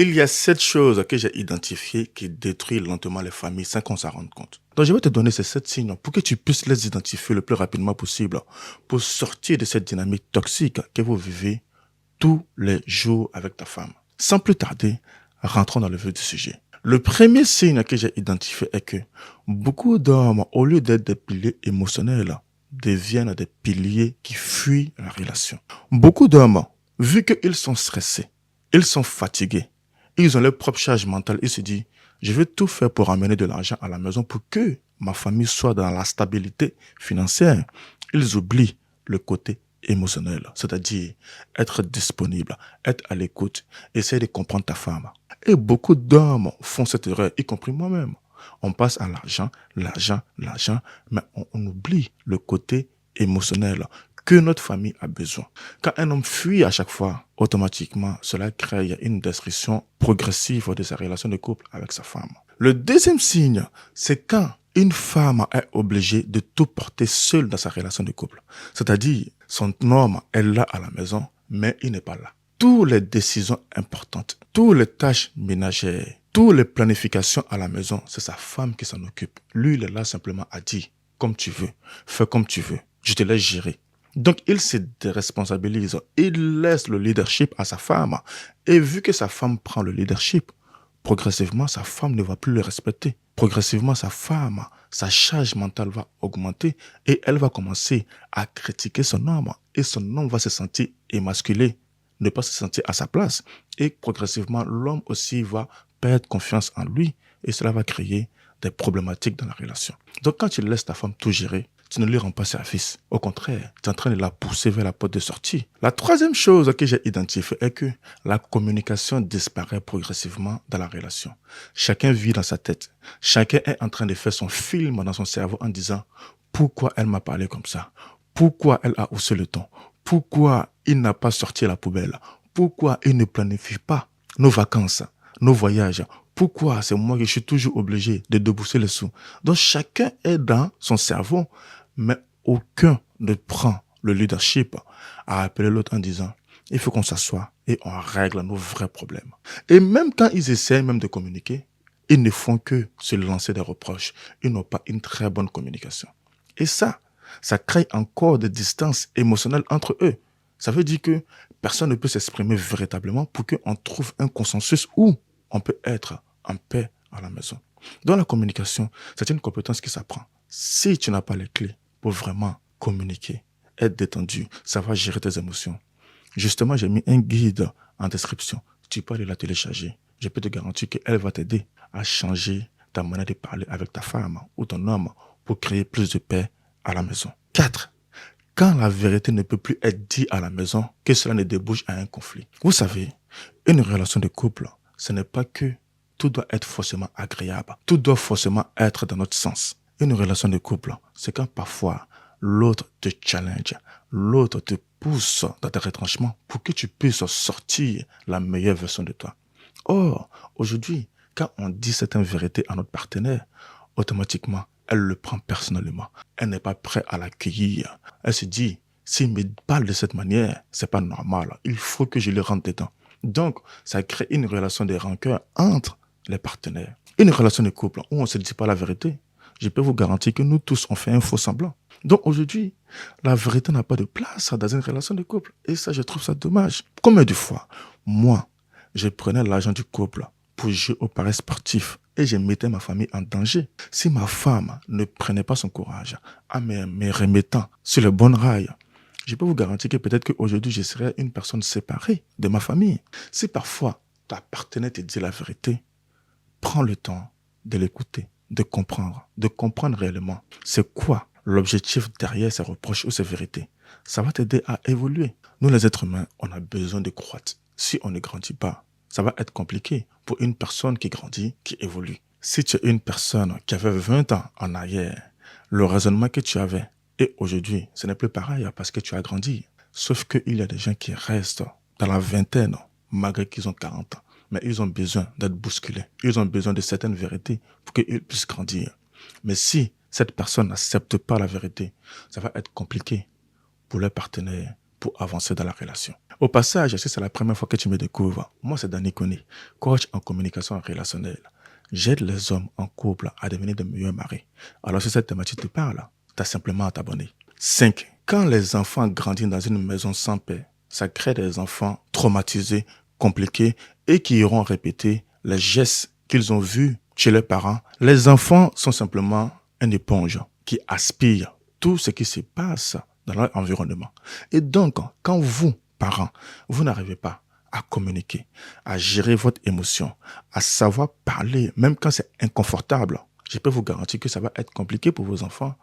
Il y a 7 choses que j'ai identifiées qui détruisent lentement les familles sans qu'on s'en rende compte. Donc, je vais te donner ces 7 signes pour que tu puisses les identifier le plus rapidement possible pour sortir de cette dynamique toxique que vous vivez tous les jours avec ta femme. Sans plus tarder, rentrons dans le vif du sujet. Le premier signe que j'ai identifié est que beaucoup d'hommes, au lieu d'être des piliers émotionnels, deviennent des piliers qui fuient la relation. Beaucoup d'hommes, vu qu'ils sont stressés, ils sont fatigués, ils ont leur propre charge mentale, ils se disent, je vais tout faire pour amener de l'argent à la maison pour que ma famille soit dans la stabilité financière. Ils oublient le côté émotionnel, c'est-à-dire être disponible, être à l'écoute, essayer de comprendre ta femme. Et beaucoup d'hommes font cette erreur, y compris moi-même. On passe à l'argent, mais on oublie le côté émotionnel que notre famille a besoin. Quand un homme fuit à chaque fois, automatiquement, cela crée une destruction progressive de sa relation de couple avec sa femme. Le deuxième signe, c'est quand une femme est obligée de tout porter seule dans sa relation de couple. C'est-à-dire, son homme est là à la maison, mais il n'est pas là. Toutes les décisions importantes, toutes les tâches ménagères, toutes les planifications à la maison, c'est sa femme qui s'en occupe. Lui, il est là simplement à dire, comme tu veux, fais comme tu veux, je te laisse gérer. Donc, il se déresponsabilise, il laisse le leadership à sa femme. Et vu que sa femme prend le leadership, progressivement, sa femme ne va plus le respecter. Progressivement, sa charge mentale va augmenter et elle va commencer à critiquer son homme. Et son homme va se sentir émasculé, ne pas se sentir à sa place. Et progressivement, l'homme aussi va perdre confiance en lui et cela va créer des problématiques dans la relation. Donc, quand tu laisses ta femme tout gérer, tu ne lui rends pas service. Au contraire, tu es en train de la pousser vers la porte de sortie. La troisième chose que j'ai identifiée est que la communication disparaît progressivement dans la relation. Chacun vit dans sa tête. Chacun est en train de faire son film dans son cerveau en disant « Pourquoi elle m'a parlé comme ça? Pourquoi elle a haussé le ton? Pourquoi il n'a pas sorti la poubelle? Pourquoi il ne planifie pas nos vacances, nos voyages? Pourquoi c'est moi qui suis toujours obligé de débourser les sous? » Donc chacun est dans son cerveau, mais aucun ne prend le leadership à appeler l'autre en disant il faut qu'on s'assoie et on règle nos vrais problèmes. Et même quand ils essaient même de communiquer, ils ne font que se lancer des reproches. Ils n'ont pas une très bonne communication. Et ça crée encore des distances émotionnelles entre eux. Ça veut dire que personne ne peut s'exprimer véritablement pour qu'on trouve un consensus où on peut être en paix à la maison. Dans la communication, c'est une compétence qui s'apprend. Si tu n'as pas les clés pour vraiment communiquer, être détendu, savoir gérer tes émotions, justement, j'ai mis un guide en description. Tu peux aller la télécharger. Je peux te garantir qu'elle va t'aider à changer ta manière de parler avec ta femme ou ton homme pour créer plus de paix à la maison. 4. Quand la vérité ne peut plus être dite à la maison, que cela ne débouche à un conflit. Vous savez, une relation de couple, ce n'est pas que tout doit être forcément agréable. Tout doit forcément être dans notre sens. Une relation de couple, c'est quand parfois l'autre te challenge, l'autre te pousse dans tes retranchements pour que tu puisses sortir la meilleure version de toi. Or, aujourd'hui, quand on dit certaines vérités à notre partenaire, automatiquement, elle le prend personnellement. Elle n'est pas prête à l'accueillir. Elle se dit, s'il me parle de cette manière, c'est pas normal. Il faut que je le rentre dedans. Donc, ça crée une relation de rancœur entre les partenaires. Une relation de couple où on ne se dit pas la vérité, je peux vous garantir que nous tous, on fait un faux semblant. Donc aujourd'hui, la vérité n'a pas de place dans une relation de couple. Et ça, je trouve ça dommage. Combien de fois, moi, je prenais l'argent du couple pour jouer au paris sportif et je mettais ma famille en danger. Si ma femme ne prenait pas son courage en me remettant sur le bon rail, je peux vous garantir que peut-être qu'aujourd'hui, je serais une personne séparée de ma famille. Si parfois, ta partenaire te dit la vérité, prends le temps de l'écouter, de comprendre réellement c'est quoi l'objectif derrière ces reproches ou ces vérités. Ça va t'aider à évoluer. Nous, les êtres humains, on a besoin de croître. Si on ne grandit pas, ça va être compliqué pour une personne qui grandit, qui évolue. Si tu es une personne qui avait 20 ans en arrière, le raisonnement que tu avais, et aujourd'hui, ce n'est plus pareil parce que tu as grandi. Sauf qu'il y a des gens qui restent dans la vingtaine, malgré qu'ils ont 40 ans. Mais ils ont besoin d'être bousculés. Ils ont besoin de certaines vérités pour qu'ils puissent grandir. Mais si cette personne n'accepte pas la vérité, ça va être compliqué pour leur partenaire pour avancer dans la relation. Au passage, si c'est la première fois que tu me découvres, moi c'est Danny Kone, coach en communication relationnelle. J'aide les hommes en couple à devenir de meilleurs maris. Alors si cette thématique te parle, t'as simplement à t'abonner. 5. Quand les enfants grandissent dans une maison sans paix, ça crée des enfants traumatisés, compliqués et qui iront répéter les gestes qu'ils ont vus chez leurs parents. Les enfants sont simplement une éponge qui aspire tout ce qui se passe dans leur environnement. Et donc, quand vous, parents, vous n'arrivez pas à communiquer, à gérer votre émotion, à savoir parler, même quand c'est inconfortable, je peux vous garantir que ça va être compliqué pour vos enfants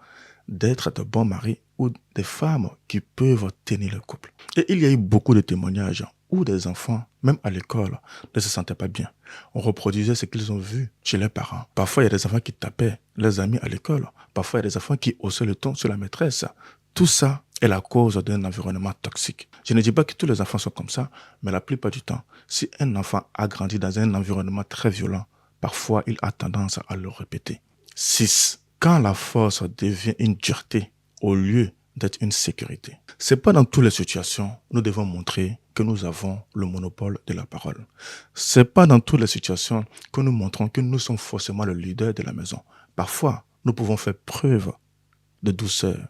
d'être de bons maris ou des femmes qui peuvent tenir le couple. Et il y a eu beaucoup de témoignages où des enfants, même à l'école, ne se sentaient pas bien. On reproduisait ce qu'ils ont vu chez leurs parents. Parfois, il y a des enfants qui tapaient leurs amis à l'école. Parfois, il y a des enfants qui haussaient le ton sur la maîtresse. Tout ça est la cause d'un environnement toxique. Je ne dis pas que tous les enfants sont comme ça, mais la plupart du temps, si un enfant a grandi dans un environnement très violent, parfois il a tendance à le répéter. 6. Quand la force devient une dureté au lieu d'être une sécurité. C'est pas dans toutes les situations où nous devons montrer que nous avons le monopole de la parole. C'est pas dans toutes les situations que nous montrons que nous sommes forcément le leader de la maison. Parfois, nous pouvons faire preuve de douceur,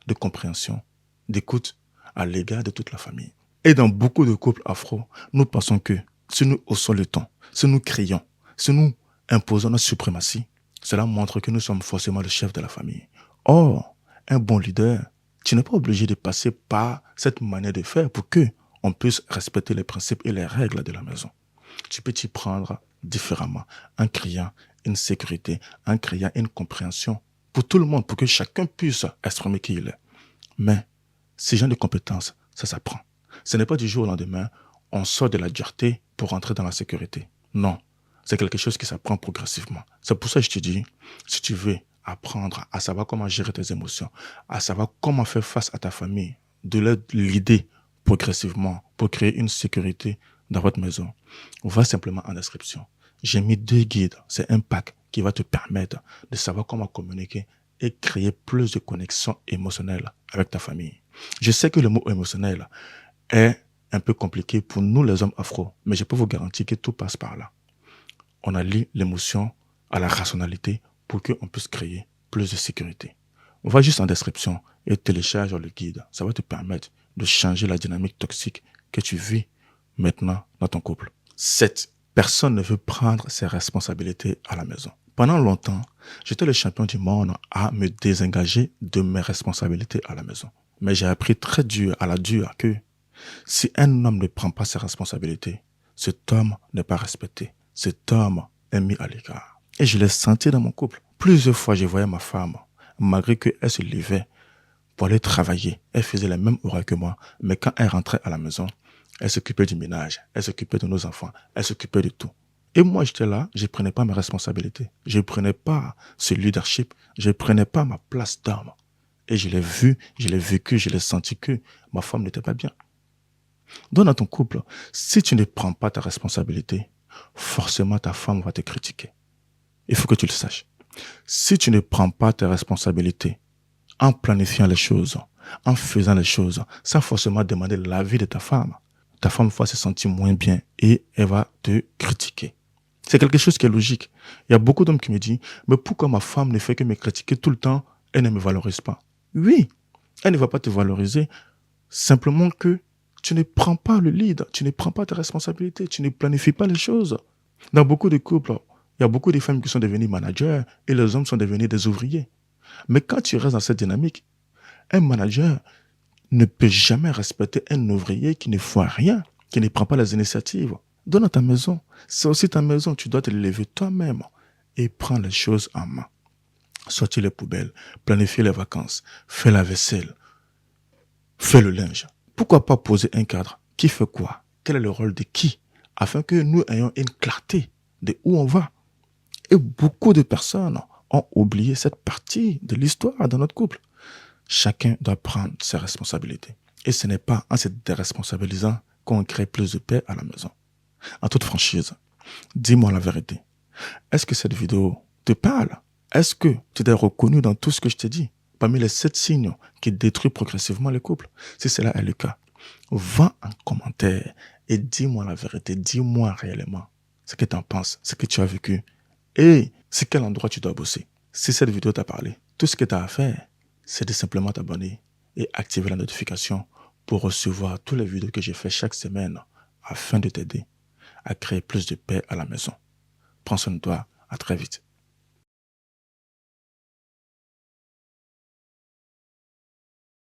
de compréhension, d'écoute à l'égard de toute la famille. Et dans beaucoup de couples afro, nous pensons que si nous haussons le ton, si nous crions, si nous imposons notre suprématie, cela montre que nous sommes forcément le chef de la famille. Or, un bon leader, tu n'es pas obligé de passer par cette manière de faire pour que on puisse respecter les principes et les règles de la maison. Tu peux t'y prendre différemment, en criant une sécurité, en criant une compréhension pour tout le monde, pour que chacun puisse exprimer qui il est. Mais ces genre de compétences, ça s'apprend. Ce n'est pas du jour au lendemain, on sort de la dureté pour entrer dans la sécurité. Non, c'est quelque chose qui s'apprend progressivement. C'est pour ça que je te dis, si tu veux apprendre à savoir comment gérer tes émotions, à savoir comment faire face à ta famille, de leur l'idée progressivement pour créer une sécurité dans votre maison, va simplement en description. J'ai mis 2 guides. C'est un pack qui va te permettre de savoir comment communiquer et créer plus de connexions émotionnelles avec ta famille. Je sais que le mot émotionnel est un peu compliqué pour nous les hommes afro, mais je peux vous garantir que tout passe par là. On allie l'émotion à la rationalité pour qu'on puisse créer plus de sécurité. On va juste en description et télécharge le guide. Ça va te permettre de changer la dynamique toxique que tu vis maintenant dans ton couple. 7. Personne ne veut prendre ses responsabilités à la maison. Pendant longtemps, j'étais le champion du monde à me désengager de mes responsabilités à la maison. Mais j'ai appris très dur à la dure que si un homme ne prend pas ses responsabilités, cet homme n'est pas respecté. Cet homme est mis à l'écart. Et je l'ai senti dans mon couple. Plusieurs fois, je voyais ma femme, malgré qu'elle se levait pour aller travailler. Elle faisait les mêmes horaires que moi. Mais quand elle rentrait à la maison, elle s'occupait du ménage, elle s'occupait de nos enfants, elle s'occupait de tout. Et moi, j'étais là, je ne prenais pas mes responsabilités. Je ne prenais pas ce leadership. Je ne prenais pas ma place d'homme. Et je l'ai vu, je l'ai vécu, je l'ai senti que ma femme n'était pas bien. Donc, dans ton couple, si tu ne prends pas ta responsabilité, forcément ta femme va te critiquer. Il faut que tu le saches. Si tu ne prends pas tes responsabilités en planifiant les choses, en faisant les choses, sans forcément demander l'avis de ta femme va se sentir moins bien et elle va te critiquer. C'est quelque chose qui est logique. Il y a beaucoup d'hommes qui me disent, mais pourquoi ma femme ne fait que me critiquer tout le temps, elle ne me valorise pas. Oui, elle ne va pas te valoriser, simplement que tu ne prends pas le lead, tu ne prends pas tes responsabilités, tu ne planifies pas les choses. Dans beaucoup de couples, il y a beaucoup de femmes qui sont devenues managers et les hommes sont devenus des ouvriers. Mais quand tu restes dans cette dynamique, un manager ne peut jamais respecter un ouvrier qui ne fait rien, qui ne prend pas les initiatives. Donne à ta maison. C'est aussi ta maison. Tu dois te lever toi-même et prendre les choses en main. Sortir les poubelles, planifier les vacances, faire la vaisselle, faire le linge. Pourquoi pas poser un cadre? Qui fait quoi? Quel est le rôle de qui? Afin que nous ayons une clarté de où on va. Et beaucoup de personnes ont oublié cette partie de l'histoire dans notre couple. Chacun doit prendre ses responsabilités. Et ce n'est pas en se déresponsabilisant qu'on crée plus de paix à la maison. En toute franchise, dis-moi la vérité. Est-ce que cette vidéo te parle? Est-ce que tu t'es reconnu dans tout ce que je t'ai dit? Parmi les 7 signes qui détruisent progressivement les couples? Si cela est le cas, Va en commentaire et dis-moi la vérité. Dis-moi réellement ce que tu en penses, ce que tu as vécu et c'est quel endroit tu dois bosser. Si cette vidéo t'a parlé, tout ce que tu as à faire, c'est de simplement t'abonner et activer la notification pour recevoir toutes les vidéos que j'ai fais chaque semaine afin de t'aider à créer plus de paix à la maison. Prends soin de toi. À très vite.